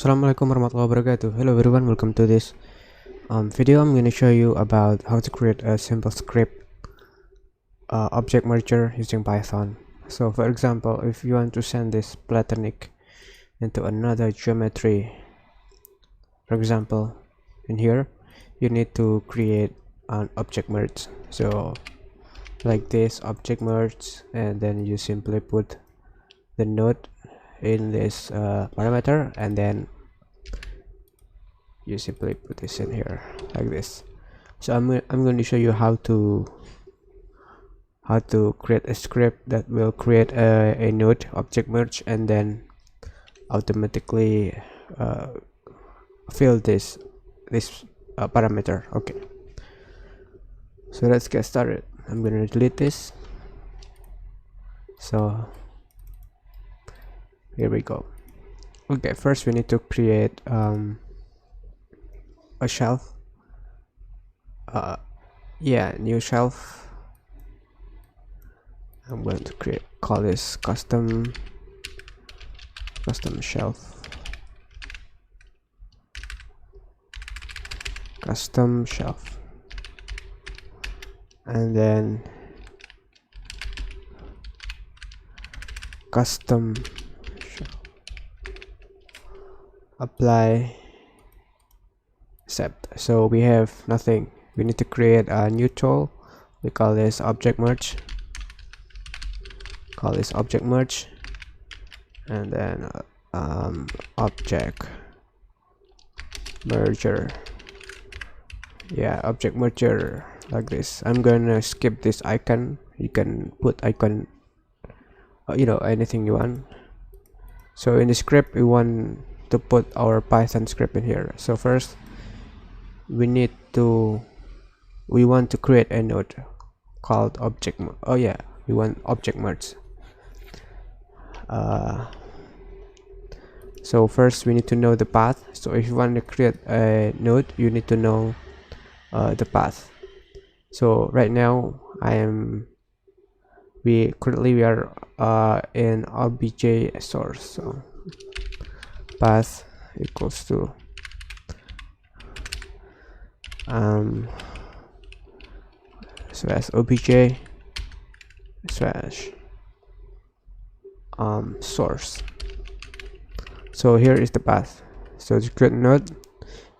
Assalamualaikum warahmatullahi wabarakatuh. Hello everyone, welcome to this video. I'm going to show you about how to create a simple script object merger using Python. So for example, if you want to send this platonic into another geometry, for example in here, you need to create an object merge. So like this, object merge, and then you simply put the node in this parameter, and then you simply put this in here like this. So I'm going to show you how to create a script that will create a node object merge and then automatically fill this parameter. Okay, so let's get started. I'm going to delete this. So here we go. Okay, first we need to create a shelf. New shelf. I'm going to call this custom shelf. Custom shelf. And then custom shelf. Apply, accept. So we have nothing. We need to create a new tool. We call this object merge. And then object merger. Object merger like this. I'm gonna skip this icon. You can put icon, anything you want. So in the script, we want to put our Python script in here. So first we want to create a node called object. We want object merge. So first we need to know the path. So if you want to create a node, you need to know the path. So right now we are in obj source. So path equals to slash obj slash source. So here is the path. So to create node,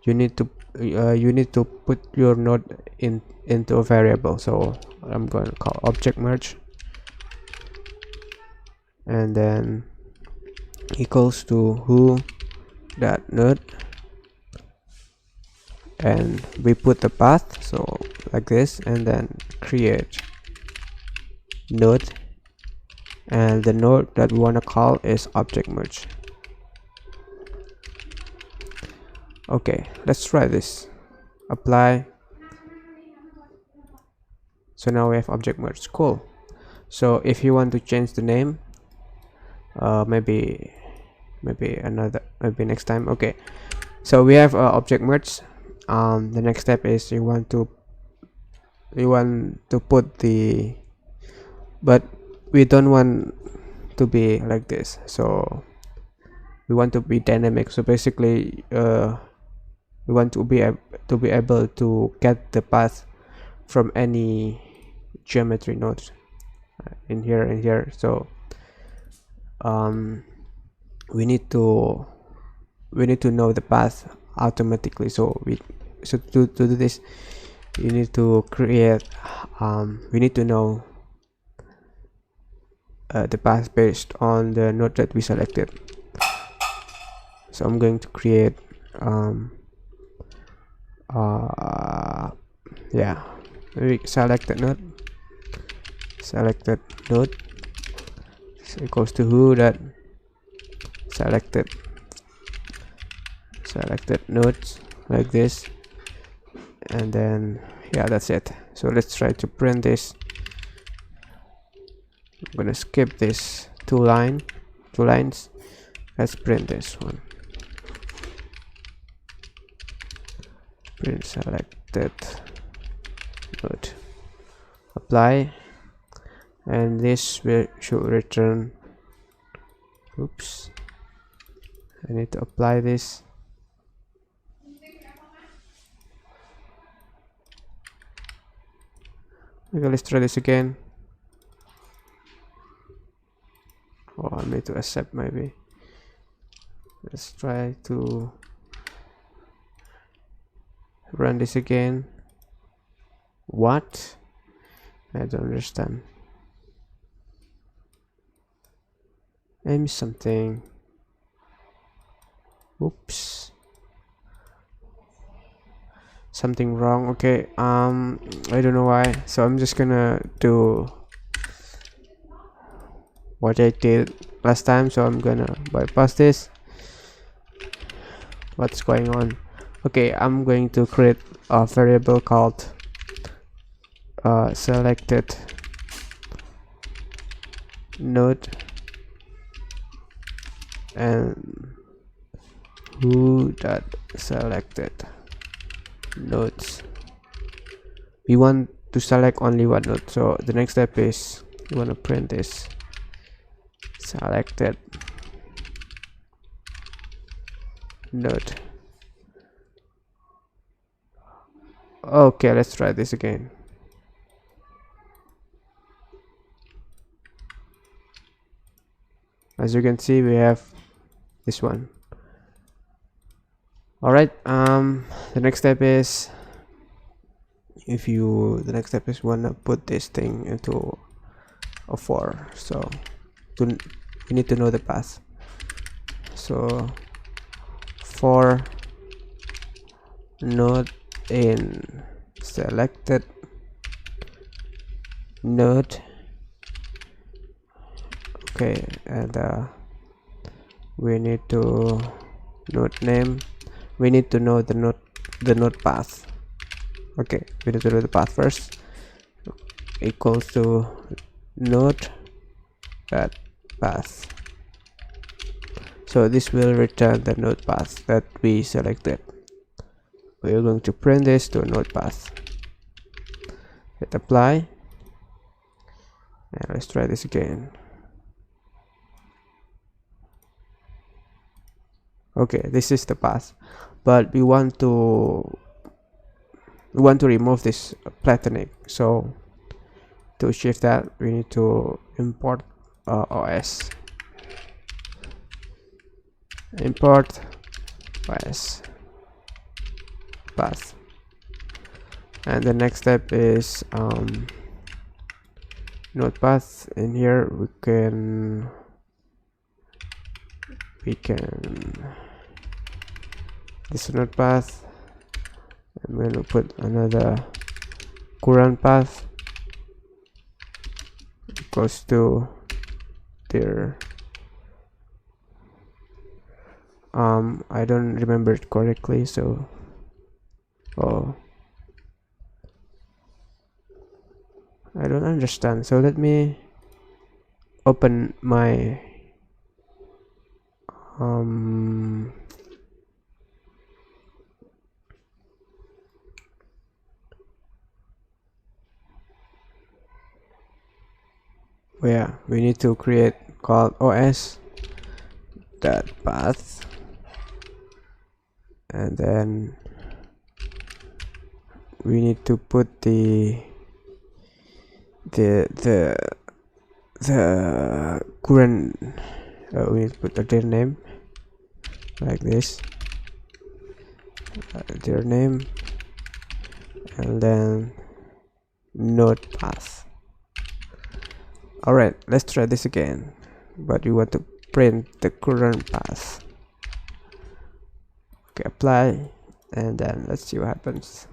you need to put your node into a variable. So I'm going to call object merge, and then equals to who that node, and we put the path, so like this, and then create node, and the node that we want to call is object merge. Okay, let's try this. Apply. So now we have object merge. Cool. So if you want to change the name, maybe next time. Okay, so we have object merge. The next step is you want to put the, but we don't want to be like this, so we want to be dynamic. So basically we want to be able to get the path from any geometry nodes in here. So we need to know the path automatically. So to do this, you need to create we need to know the path based on the node that we selected. So I'm going to create we selected node equals to who that selected nodes like this, and then that's it. So let's try to print this. I'm gonna skip this two lines. Let's print this one. Print selected node. Apply, and this should return I need to apply this. Okay, let's try this again. Oh, I need to accept maybe. Let's try to run this again. What? I don't understand. I missed something. Oops. Something wrong. Okay, I don't know why. So I'm just gonna do what I did last time. So I'm gonna bypass this. What's going on? Okay, I'm going to create a variable called selected node and who dot selected nodes. We want to select only one node, so the next step is you want to print this selected node. Okay, let's try this again. As you can see, we have this one. All right, the next step is wanna put this thing into a for, so you need to know the path. So for node in selected node. Okay, and we need to node name. We need to know the node path. Okay, we need to know the path first. Equals to node dot path. So this will return the node path that we selected. We are going to print this to a node path. Hit apply, and let's try this again. Okay, this is the path, but we want to remove this platonic. So to achieve that, we need to import OS. Import OS path, and the next step is node path. In here we can this node path. I'm going to put another current path equals to their I don't remember it correctly, so I don't understand. So let me open my yeah, we need to create called os that path, and then we need to put the current we need to put their name like this, their name, and then node path. All right, let's try this again, but we want to print the current path. Okay, apply, and then let's see what happens.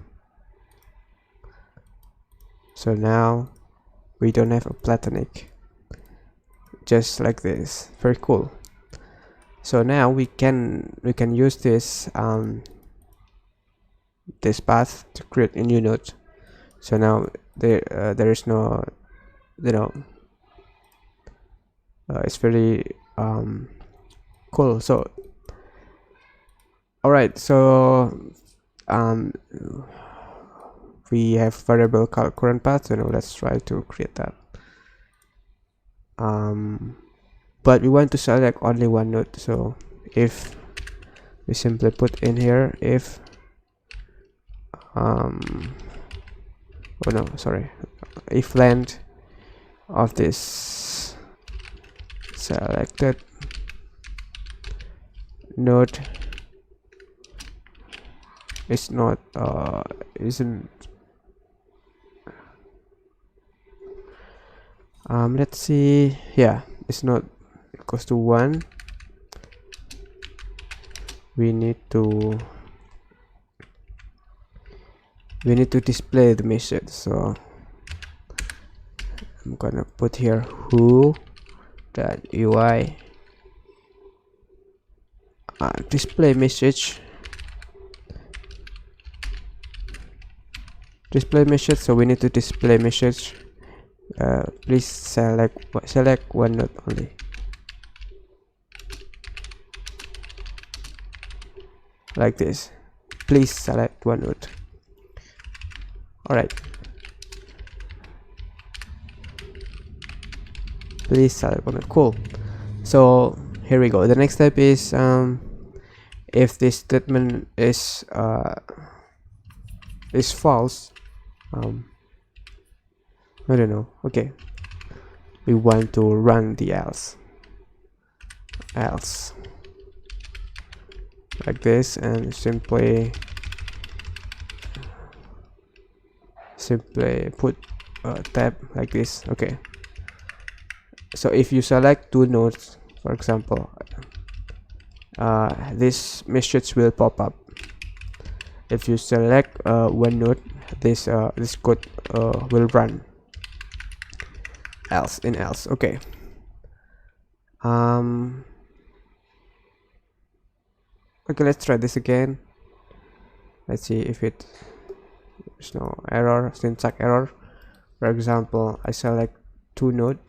So now we don't have a platonic, just like this. Very cool. So now we can use this this path to create a new node. So now there is no, you know, it's very cool. So all right, so we have variable called current path, so now let's try to create that. But we want to select only one node, so if we simply put in here if oh no, sorry, if length of this selected node is not isn't let's see, yeah, it's not equals to 1, we need to display the message. So I'm gonna put here who.ui display message, so we need to display message. Please select one node only. Like this, please select one node. All right, please select one node. Cool. So here we go. The next step is if this statement is false, I don't know. Okay, we want to run the else like this, and simply put a tab like this. Okay, so if you select two nodes, for example, this message will pop up. If you select one node, this code will run else. Okay, okay, let's try this again. Let's see if there's no error, syntax error. For example, I select two node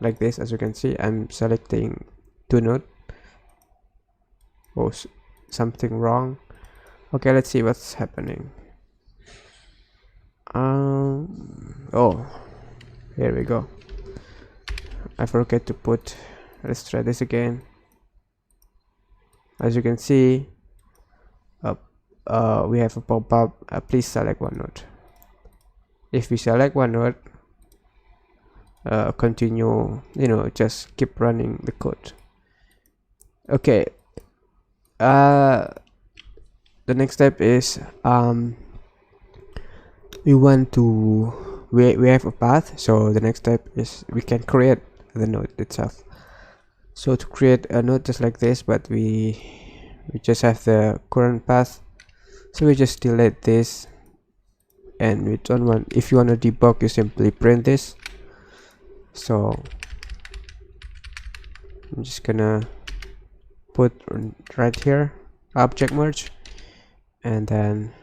like this. As you can see, I'm selecting two node. Oh, something wrong. Okay, let's see what's happening. Oh, here we go. I forget to put. Let's try this again. As you can see, we have a pop-up. Please select one node. If we select one node, continue, just keep running the code. Okay, the next step is we want to we have a path. So the next step is we can create the node itself. So to create a node just like this, but we just have the current path, so we just delete this, and we don't want, if you want to debug, you simply print this. So I'm just gonna put right here object merge, and then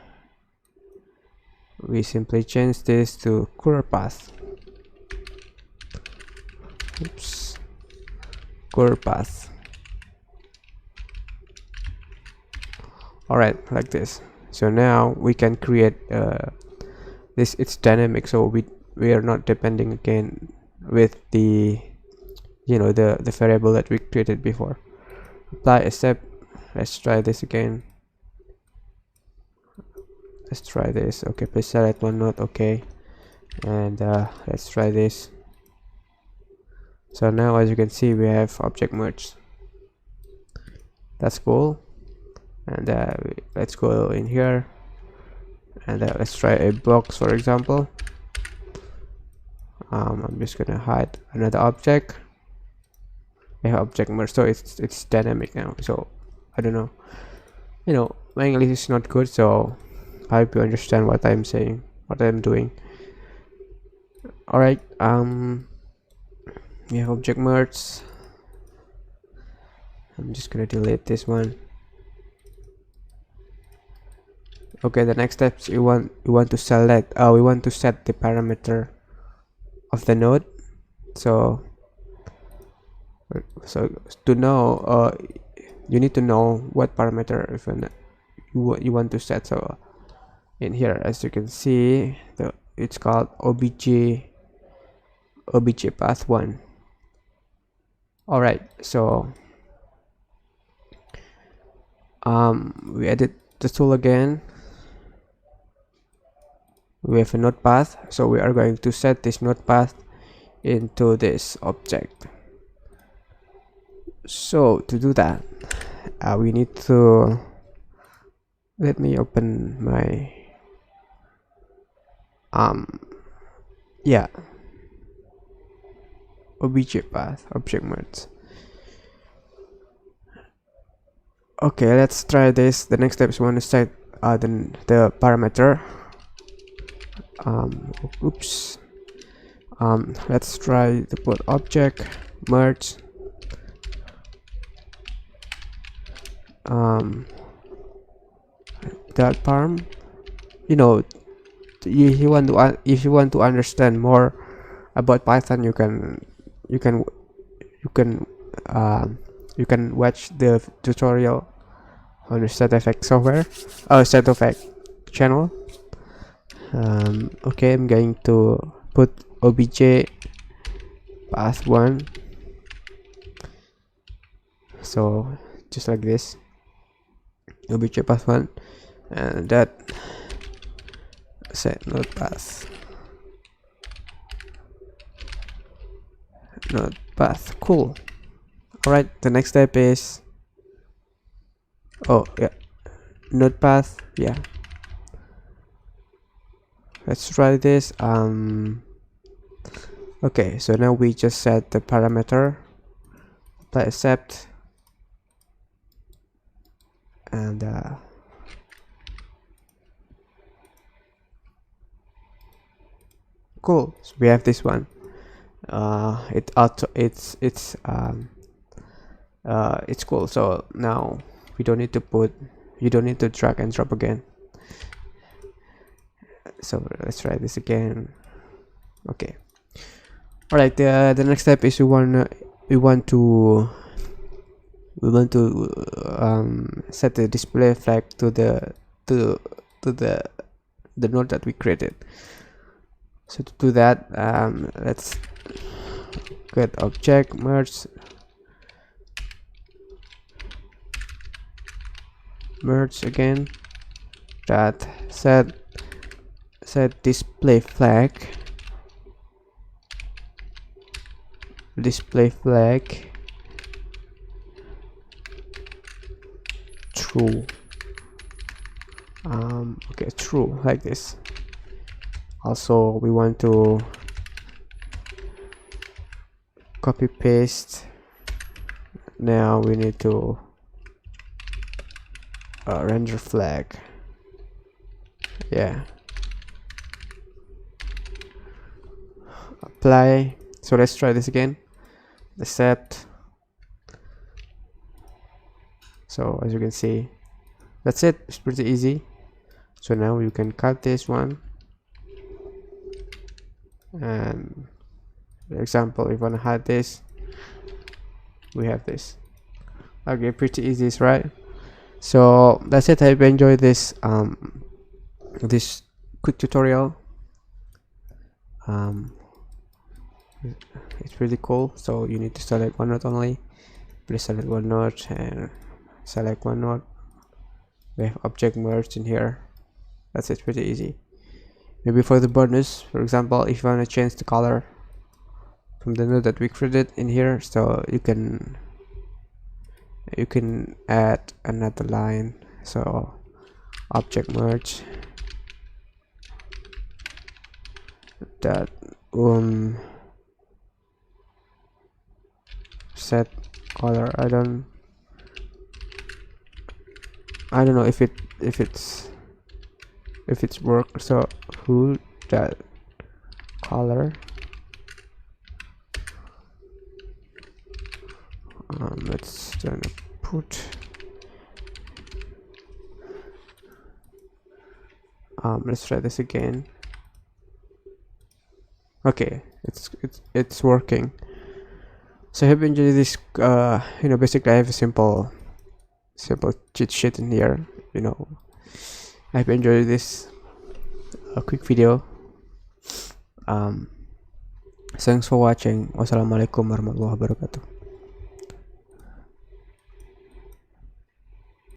we simply change this to current path. Oops, current path. All right, like this. So now we can create this. It's dynamic, so we are not depending again with the the variable that we created before. Apply a step. Let's try this again. Let's try this. Okay, please select one node. Okay, and let's try this. So now, as you can see, we have object merge. That's cool. And let's go in here, and let's try a box, for example. I'm just gonna hide another object. I have object merge, so it's dynamic now. So I don't know, my English is not good, so I hope you understand what I'm saying, what I'm doing. All right, we have object merge. I'm just gonna delete this one. Okay, the next steps, we want to select we want to set the parameter of the node. So to know, you need to know what parameter you want to set. So in here, as you can see, it's called obj path 1. All right, so We edit the tool again. We have a node path, so we are going to set this node path into this object. So to do that, we need to, let me open my obj path, object merge. Okay, let's try this. The next step is we want to set the parameter. Let's try to put object merge dot parm. If you want to understand more about Python, you can watch the tutorial on the set effect software, set effect channel. Okay, I'm going to put obj path 1, so just like this, obj path 1, and that set node path cool. All right, the next step is node path. Let's try this. Okay, so now we just set the parameter, apply accept, and cool. So we have this one. It's cool. So now you don't need to drag and drop again. So let's try this again. Okay. All right. The next step is we want to set the display flag to the node that we created. So to do that, let's get object merge again, that set display flag true. Okay, true, like this. Also, we want to copy paste. Now we need to render flag. Apply. So let's try this again. Accept. So as you can see, that's it. It's pretty easy. So now you can cut this one, and for example, if you want to hide this, we have this. Okay, pretty easy, right? So that's it. I hope you enjoyed this this quick tutorial. It's pretty cool. So you need to select one node only. Please select one node and select one node. We have object merged in here. That's it, pretty easy. Maybe for the bonus, for example, if you want to change the color from the node that we created in here, so you can add another line. So object merge that set color. I don't know if it's work. So who that color, let's then put let's try this again. Okay, it's working. So I hope you enjoyed this. Basically I have a simple cheat sheet in here. I hope you enjoyed this quick video. Thanks for watching. Wassalamualaikum warahmatullahi wabarakatuh.